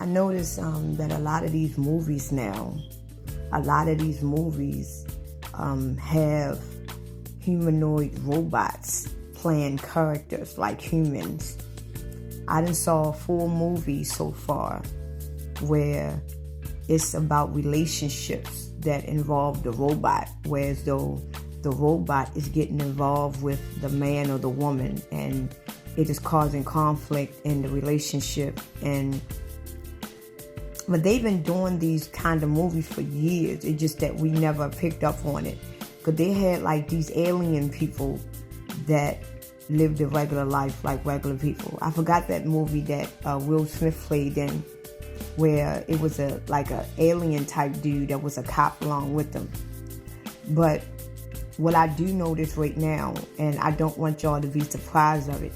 I notice that a lot of these movies now, have humanoid robots playing characters like humans. I done saw 4 movies so far where it's about relationships that involve the robot, whereas though the robot is getting involved with the man or the woman, and it is causing conflict in the relationship. But they've been doing these kind of movies for years. It's just that we never picked up on it. Because they had like these alien people that lived a regular life like regular people. I forgot that movie that Will Smith played in, where it was a alien type dude that was a cop along with them. But what I do notice right now, and I don't want y'all to be surprised of it,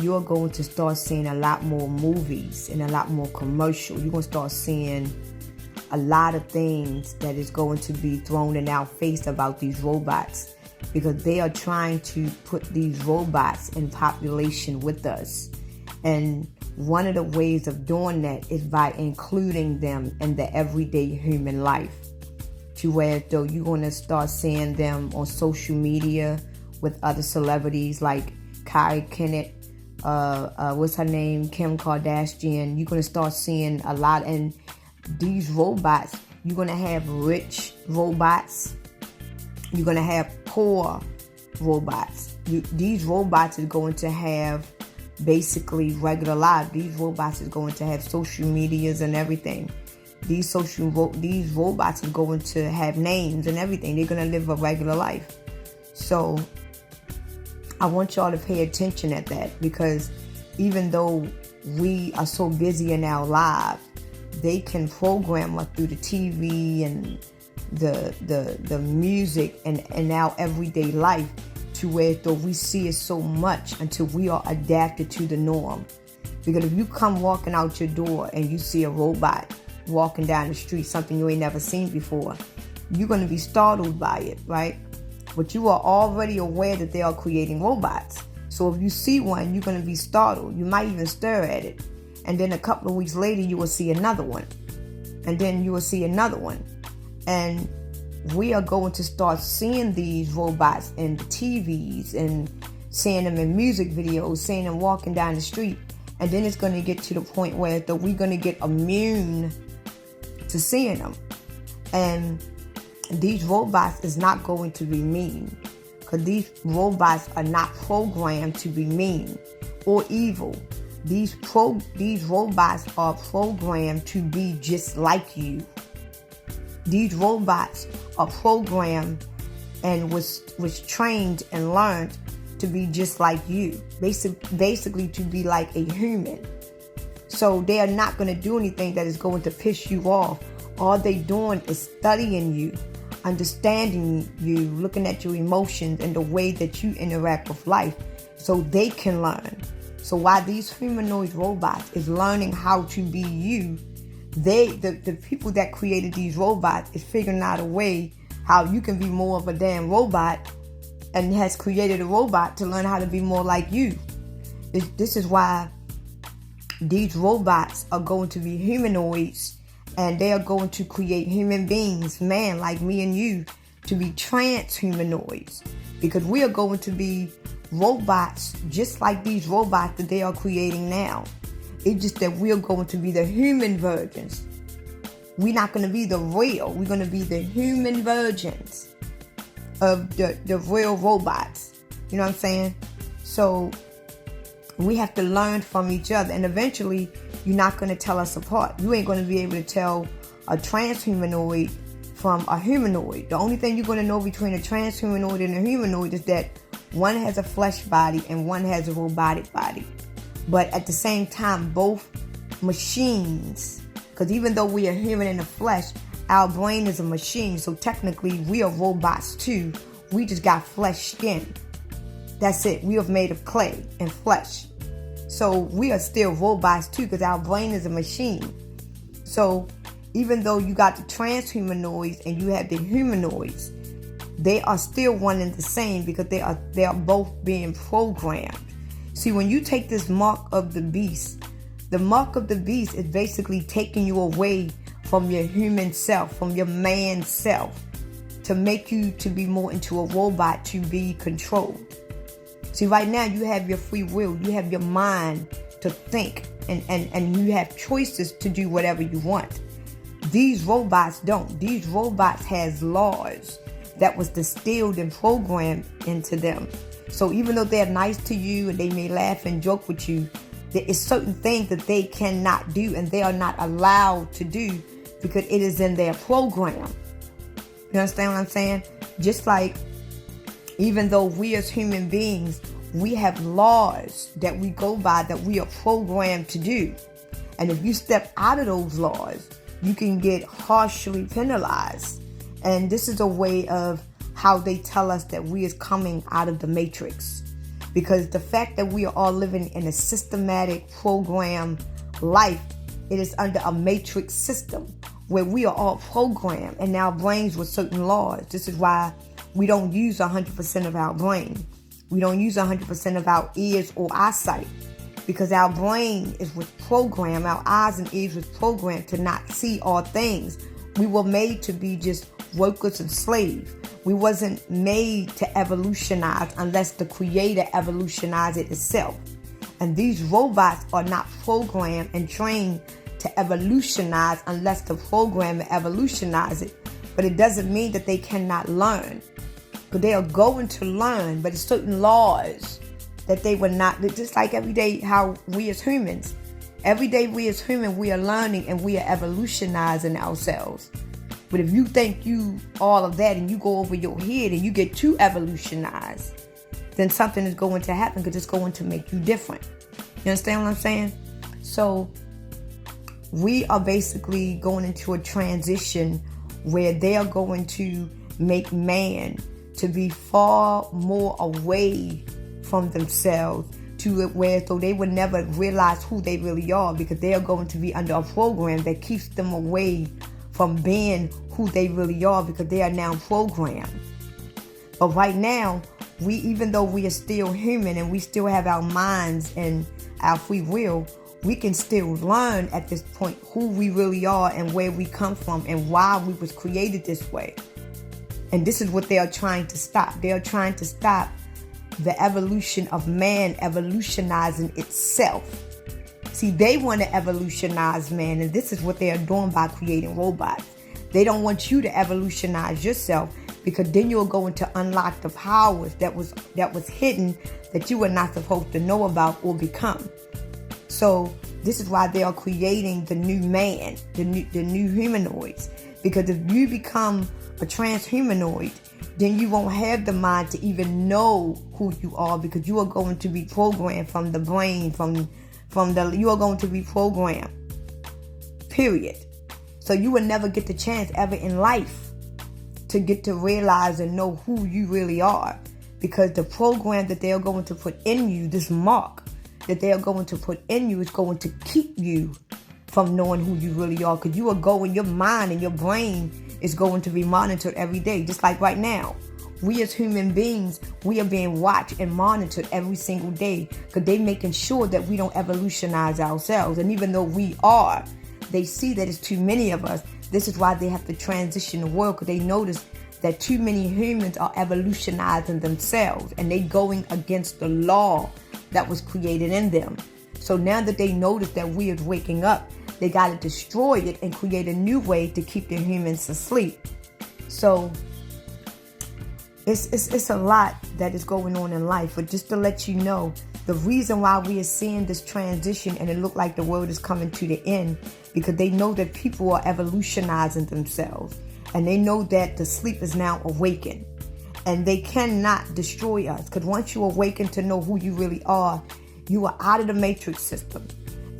you're going to start seeing a lot more movies and a lot more commercials. You're going to start seeing a lot of things that is going to be thrown in our face about these robots, because they are trying to put these robots in population with us. And one of the ways of doing that is by including them in the everyday human life, to where though you're going to start seeing them on social media with other celebrities like Kylie Kenneth, what's her name, Kim Kardashian. You're going to start seeing a lot. And these robots, you're going to have rich robots, you're going to have poor robots. These robots are going to have basically regular lives. These robots are going to have social medias and everything. These robots are going to have names and everything. They're going to live a regular life. So I want y'all to pay attention at that, because even though we are so busy in our lives, they can program us through the TV and the music and our everyday life, to where though we see it so much until we are adapted to the norm. Because if you come walking out your door and you see a robot walking down the street, something you ain't never seen before, you're going to be startled by it, right? But you are already aware that they are creating robots. So if you see one, you're going to be startled. You might even stare at it. And then a couple of weeks later, you will see another one. And then you will see another one. And we are going to start seeing these robots in the TVs and seeing them in music videos, seeing them walking down the street. And then it's going to get to the point where we're going to get immune to seeing them. And these robots is not going to be mean, because these robots are not programmed to be mean or evil. These robots are programmed to be just like you. These robots are programmed and was trained and learned to be just like you. Basically to be like a human. So they are not going to do anything that is going to piss you off. All they doing is studying you, understanding you, looking at your emotions and the way that you interact with life, so they can learn. So while these humanoid robots is learning how to be you, the people that created these robots is figuring out a way how you can be more of a damn robot, and has created a robot to learn how to be more like you. This is why these robots are going to be humanoids, and they are going to create human beings, man, like me and you, to be transhumanoids. Because we are going to be robots just like these robots that they are creating now. It's just that we are going to be the human versions. We're not going to be the real. We're going to be the human versions of the real robots. You know what I'm saying? So we have to learn from each other. And eventually, you're not going to tell us apart. You ain't going to be able to tell a transhumanoid from a humanoid. The only thing you're going to know between a transhumanoid and a humanoid is that one has a flesh body and one has a robotic body. But at the same time, both machines, because even though we are human in the flesh, our brain is a machine. So technically, we are robots too. We just got flesh skin. That's it. We are made of clay and flesh. So we are still robots too, because our brain is a machine. So even though you got the transhumanoids and you have the humanoids, they are still one and the same, because they are both being programmed. See, when you take this mark of the beast, The mark of the beast is basically taking you away from your human self, from your man self, to make you to be more into a robot, to be controlled. See, right now you have your free will, you have your mind to think, and you have choices to do whatever you want. These robots don't. These robots has laws that was distilled and programmed into them. So even though they're nice to you and they may laugh and joke with you, there is certain things that they cannot do and they are not allowed to do because it is in their program. You understand what I'm saying? Just like, even though we as human beings, we have laws that we go by, that we are programmed to do. And if you step out of those laws, you can get harshly penalized. And this is a way of how they tell us that we is coming out of the matrix. Because the fact that we are all living in a systematic program life, it is under a matrix system where we are all programmed and our brains with certain laws. This is why we don't use 100% of our brain. We don't use 100% of our ears or eyesight, because our brain is with program. Our eyes and ears was programmed to not see all things. We were made to be just workers and slaves. We wasn't made to evolutionize unless the creator evolutionized it itself. And these robots are not programmed and trained to evolutionize unless the programmer evolutionizes it. But it doesn't mean that they cannot learn. Because they are going to learn, but it's certain laws that they will not. Just like every day how we as humans, every day we as humans, we are learning and we are evolutionizing ourselves. But if you think you all of that and you go over your head and you get too evolutionized, then something is going to happen because it's going to make you different. You understand what I'm saying? So we are basically going into a transition where they are going to make man to be far more away from themselves, to where so they would never realize who they really are, because they are going to be under a program that keeps them away from being who they really are, because they are now programmed. But right now, even though we are still human and we still have our minds and our free will, we can still learn at this point who we really are and where we come from and why we was created this way. And this is what they are trying to stop. They are trying to stop the evolution of man evolutionizing itself. See, they want to evolutionize man, and this is what they are doing by creating robots. They don't want you to evolutionize yourself, because then you're going to unlock the powers that was hidden, that you were not supposed to know about or become. So this is why they are creating the new man, the new humanoids. Because if you become a transhumanoid, then you won't have the mind to even know who you are, because you are going to be programmed from the brain, you are going to be programmed. Period. So you will never get the chance ever in life to get to realize and know who you really are, because the program that they are going to put in you, this mark that they are going to put in you, is going to keep you from knowing who you really are, because you are going, your mind and your brain is going to be monitored every day. Just like right now, we as human beings, we are being watched and monitored every single day, because they're making sure that we don't evolutionize ourselves. And even though we are, they see that it's too many of us. This is why they have to transition the world, because they notice that too many humans are evolutionizing themselves and they going against the law that was created in them. So now that they notice that we are waking up, they got to destroy it and create a new way to keep the humans asleep. So it's a lot that is going on in life. But just to let you know, the reason why we are seeing this transition and it look like the world is coming to the end, because they know that people are evolutionizing themselves. And they know that the sleep is now awakened. And they cannot destroy us. Because once you awaken to know who you really are, you are out of the matrix system.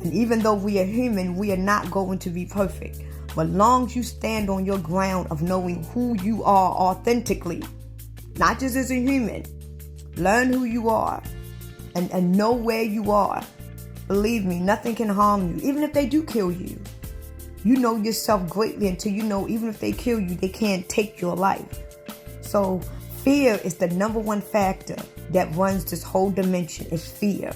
And even though we are human, we are not going to be perfect. But long as you stand on your ground of knowing who you are authentically, not just as a human, learn who you are and know where you are. Believe me, nothing can harm you. Even if they do kill you, you know yourself greatly until you know even if they kill you, they can't take your life. So fear is the number one factor that runs this whole dimension, is fear.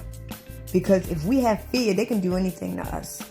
Because if we have fear, they can do anything to us.